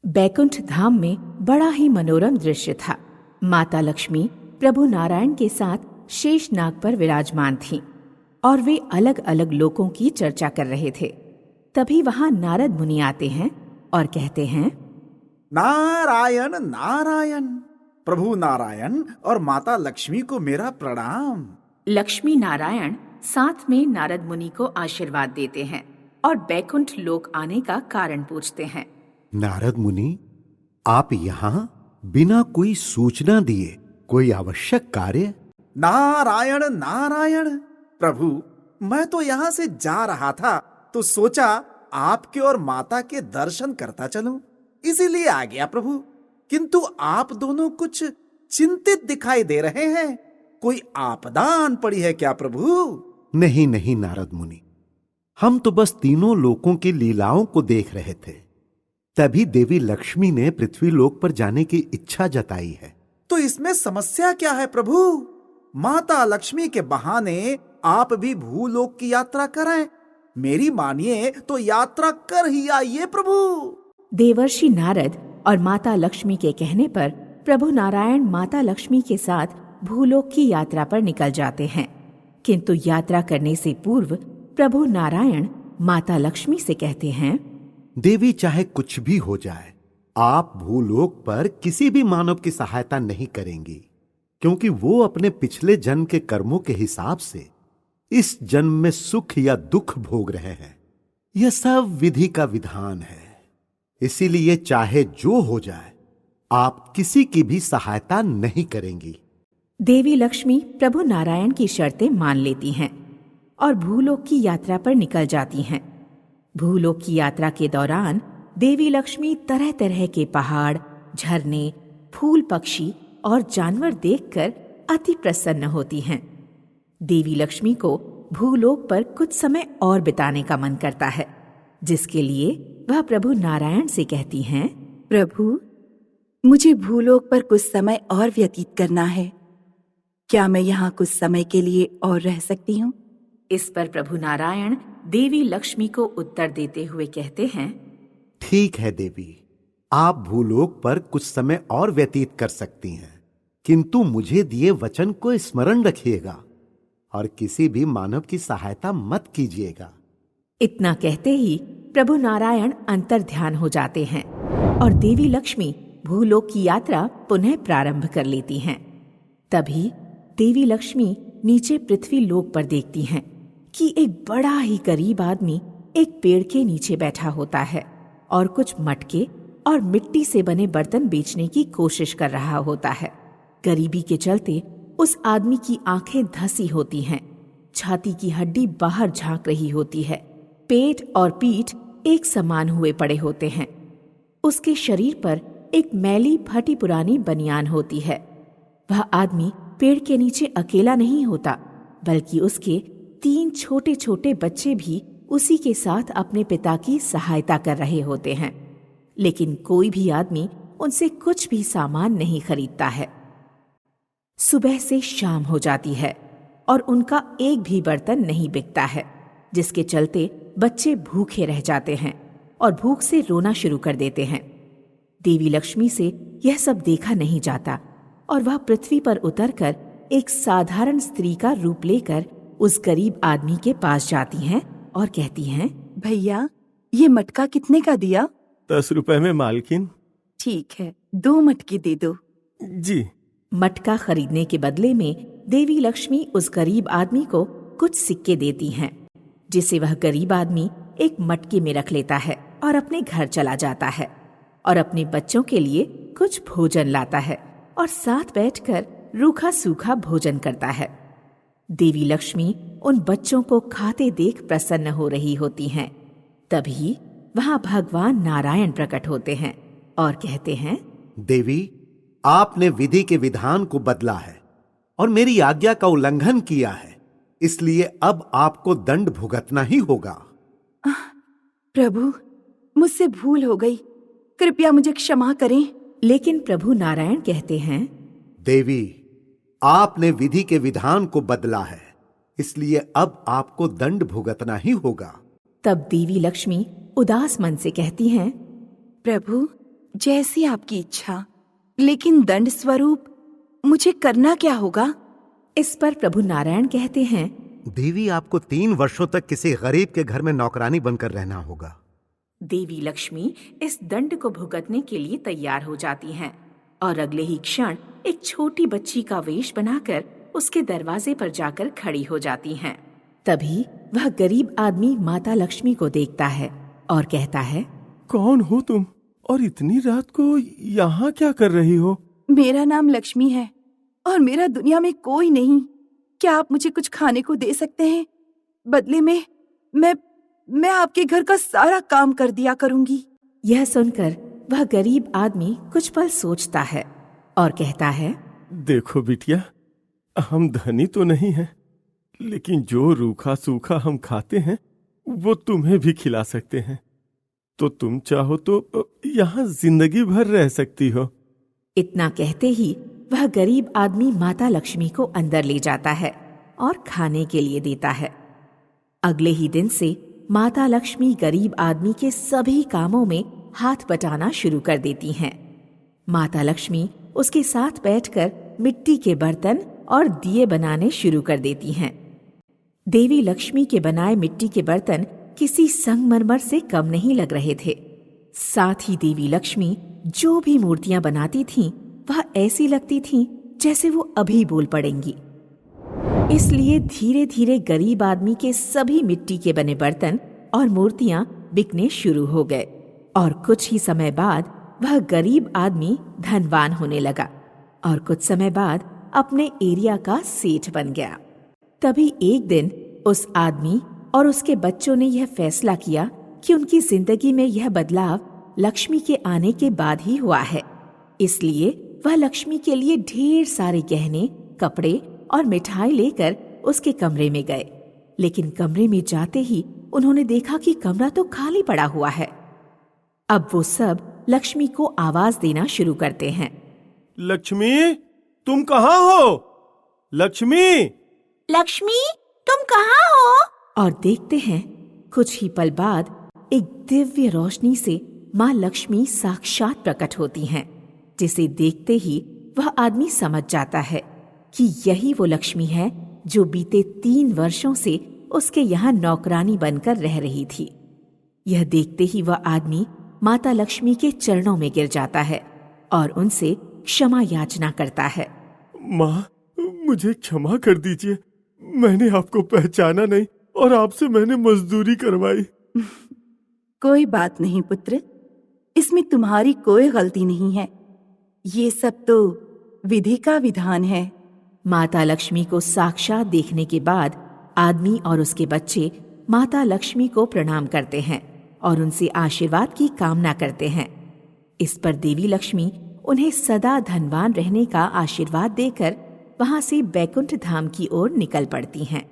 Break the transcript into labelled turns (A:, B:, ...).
A: बैकुंठ धाम में बड़ा ही मनोरम दृश्य था। माता लक्ष्मी प्रभु नारायण के साथ शेषनाग पर विराजमान थीं और वे अलग अलग लोकों की चर्चा कर रहे थे। तभी वहां नारद मुनि आते हैं और कहते हैं,
B: नारायण नारायण, प्रभु नारायण और माता लक्ष्मी को मेरा प्रणाम।
A: लक्ष्मी नारायण साथ में नारद मुनि को आशीर्वाद देते हैं और बैकुंठ लोक आने का कारण पूछते हैं।
C: नारद मुनि, आप यहाँ बिना कोई सूचना दिए कोई आवश्यक कार्य?
B: नारायण नारायण, प्रभु मैं तो यहाँ से जा रहा था तो सोचा आपके और माता के दर्शन करता चलूं, इसीलिए आ गया प्रभु। किंतु आप दोनों कुछ चिंतित दिखाई दे रहे हैं। कोई आपदा आन पड़ी है क्या प्रभु?
C: नहीं नहीं नारद मुनि, हम तो बस तीनों लोकों की लीलाओं को देख रहे थे। तभी देवी लक्ष्मी ने पृथ्वी लोक पर जाने की इच्छा जताई है।
B: तो इसमें समस्या क्या है प्रभु? माता लक्ष्मी के बहाने आप भी भूलोक की यात्रा करें। मेरी मानिए तो यात्रा कर ही आइए प्रभु।
A: देवर्षि नारद और माता लक्ष्मी के कहने पर प्रभु नारायण माता लक्ष्मी के साथ भूलोक की यात्रा पर निकल जाते हैं। किंतु यात्रा करने से पूर्व प्रभु नारायण माता लक्ष्मी से कहते हैं,
C: देवी चाहे कुछ भी हो जाए, आप भूलोक पर किसी भी मानव की सहायता नहीं करेंगी, क्योंकि वो अपने पिछले जन्म के कर्मों के हिसाब से इस जन्म में सुख या दुख भोग रहे हैं। यह सब विधि का विधान है। इसीलिए चाहे जो हो जाए, आप किसी की भी सहायता नहीं करेंगी।
A: देवी लक्ष्मी प्रभु नारायण की शर्तें मान लेती हैं और भूलोक की यात्रा पर निकल जाती हैं। भूलोक की यात्रा के दौरान देवी लक्ष्मी तरह तरह के पहाड़, झरने, फूल, पक्षी और जानवर देखकर अति प्रसन्न होती हैं। देवी लक्ष्मी को भूलोक पर कुछ समय और बिताने का मन करता है, जिसके लिए वह प्रभु नारायण से कहती हैं,
D: प्रभु मुझे भूलोक पर कुछ समय और व्यतीत करना है। क्या मैं यहाँ कुछ समय के लिए और रह सकती हूँ?
A: इस पर प्रभु नारायण देवी लक्ष्मी को उत्तर देते हुए कहते हैं,
C: ठीक है देवी, आप भूलोक पर कुछ समय और व्यतीत कर सकती हैं, किंतु मुझे दिए वचन को स्मरण रखिएगा और किसी भी मानव की सहायता मत कीजिएगा।
A: इतना कहते ही प्रभु नारायण अंतर ध्यान हो जाते हैं और देवी लक्ष्मी भूलोक की यात्रा पुनः प्रारंभ कर लेती हैं। तभी देवी लक्ष्मी नीचे पृथ्वी लोक पर देखती हैं कि एक बड़ा ही गरीब आदमी एक पेड़ के नीचे बैठा होता है और कुछ मटके और मिट्टी से बने बर्तन बेचने की कोशिश कर रहा होता है। गरीबी के चलते उस आदमी की आंखें धंसी होती हैं, छाती की हड्डी बाहर झांक रही होती है, पेट और पीठ एक समान हुए पड़े होते हैं। उसके शरीर पर एक मैली फटी पुरानी बनियान होती है। वह आदमी पेड़ के नीचे अकेला नहीं होता, बल्कि उसके 3 छोटे छोटे बच्चे भी उसी के साथ अपने पिता की सहायता कर रहे होते हैं। लेकिन कोई भी आदमी उनसे कुछ भी सामान नहीं खरीदता है। सुबह से शाम हो जाती है और उनका एक भी बर्तन नहीं बिकता है, जिसके चलते बच्चे भूखे रह जाते हैं और भूख से रोना शुरू कर देते हैं। देवी लक्ष्मी से यह सब देखा नहीं जाता और वह पृथ्वी पर उतरकर एक साधारण स्त्री का रूप लेकर उस गरीब आदमी के पास जाती हैं और कहती हैं,
D: भैया ये मटका कितने का दिया?
E: 10 रुपए में मालकिन।
D: ठीक है, 2 मटके दे दो।
E: जी।
A: मटका खरीदने के बदले में देवी लक्ष्मी उस गरीब आदमी को कुछ सिक्के देती हैं, जिसे वह गरीब आदमी एक मटके में रख लेता है और अपने घर चला जाता है और अपने बच्चों के लिए कुछ भोजन लाता है और साथ बैठकर रूखा सूखा भोजन करता है। देवी लक्ष्मी उन बच्चों को खाते देख प्रसन्न हो रही होती हैं। तभी वहां भगवान नारायण प्रकट होते हैं और कहते हैं,
C: देवी, आपने विधि के विधान को बदला है और मेरी आज्ञा का उल्लंघन किया है, इसलिए अब आपको दंड भुगतना ही होगा।
D: प्रभु मुझसे भूल हो गई, कृपया मुझे क्षमा करें।
A: लेकिन प्रभु नारायण कहते हैं,
C: देवी, आपने विधि के विधान को बदला है, इसलिए अब आपको दंड भुगतना ही होगा।
A: तब देवी लक्ष्मी उदास मन से कहती हैं,
D: प्रभु जैसी आपकी इच्छा, लेकिन दंड स्वरूप मुझे करना क्या होगा?
A: इस पर प्रभु नारायण कहते हैं,
C: देवी, आपको 3 वर्षों तक किसी गरीब के घर में नौकरानी बनकर रहना होगा।
A: देवी लक्ष्मी इस दंड को भुगतने के लिए तैयार हो जाती हैं और अगले ही क्षण एक छोटी बच्ची का वेश बनाकर उसके दरवाजे पर जाकर खड़ी हो जाती हैं। तभी वह गरीब आदमी माता लक्ष्मी को देखता है और कहता है,
E: कौन हो तुम और इतनी रात को यहाँ क्या कर रही हो?
D: मेरा नाम लक्ष्मी है और मेरा दुनिया में कोई नहीं। क्या आप मुझे कुछ खाने को दे सकते हैं? बदले में मैं आपके घर का सारा काम कर दिया करूंगी।
A: यह सुनकर वह गरीब आदमी कुछ पल सोचता है और कहता है,
E: देखो बिटिया, हम धनी तो नहीं हैं, लेकिन जो रूखा सूखा हम खाते हैं वो तुम्हें भी खिला सकते हैं। तो तुम चाहो तो यहाँ जिंदगी भर रह सकती हो।
A: इतना कहते ही वह गरीब आदमी माता लक्ष्मी को अंदर ले जाता है और खाने के लिए देता है। अगले ही दिन से माता लक्ष्मी गरीब आदमी के सभी कामों में हाथ बटाना शुरू कर देती हैं। माता लक्ष्मी उसके साथ बैठकर मिट्टी के बर्तन और दिए बनाने शुरू कर देती हैं। देवी लक्ष्मी के बनाए मिट्टी के बर्तन किसी संगमरमर से कम नहीं लग रहे थे। साथ ही देवी लक्ष्मी जो भी मूर्तियां बनाती थीं, वह ऐसी लगती थीं जैसे वो अभी बोल पड़ेंगी। इसलिए धीरे धीरे गरीब आदमी के सभी मिट्टी के बने बर्तन और मूर्तियां बिकने शुरू हो गए और कुछ ही समय बाद वह गरीब आदमी धनवान होने लगा और कुछ समय बाद अपने एरिया का सेठ बन गया। तभी एक दिन उस आदमी और उसके बच्चों ने यह फैसला किया कि उनकी जिंदगी में यह बदलाव लक्ष्मी के आने के बाद ही हुआ है। इसलिए वह लक्ष्मी के लिए ढेर सारे गहने, कपड़े और मिठाई लेकर उसके कमरे में गए। लेकिन कमरे में जाते ही उन्होंने देखा कि कमरा तो खाली पड़ा हुआ है। अब वो सब लक्ष्मी को आवाज देना शुरू करते हैं,
E: लक्ष्मी, तुम कहाँ हो? लक्ष्मी,
A: लक्ष्मी, तुम कहाँ हो? और देखते हैं कुछ ही पल बाद एक दिव्य रोशनी से माँ लक्ष्मी साक्षात प्रकट होती हैं, जिसे देखते ही वह आदमी समझ जाता है कि यही वो लक्ष्मी है जो बीते 3 वर्षों से उसके यहाँ नौकरानी बनकर रह रही थी। यह देखते ही वह आदमी माता लक्ष्मी के चरणों में गिर जाता है और उनसे क्षमा याचना करता है।
E: माँ, मुझे क्षमा कर दीजिए, मैंने आपको पहचाना नहीं और आपसे मैंने मजदूरी करवाई।
D: कोई बात नहीं पुत्र, इसमें तुम्हारी कोई गलती नहीं है। ये सब तो विधि का विधान है।
A: माता लक्ष्मी को साक्षात देखने के बाद आदमी और उसके बच्चे माता लक्ष्मी को प्रणाम करते हैं और उनसे आशीर्वाद की कामना करते हैं। इस पर देवी लक्ष्मी उन्हें सदा धनवान रहने का आशीर्वाद देकर वहां से बैकुंठ धाम की ओर निकल पड़ती हैं।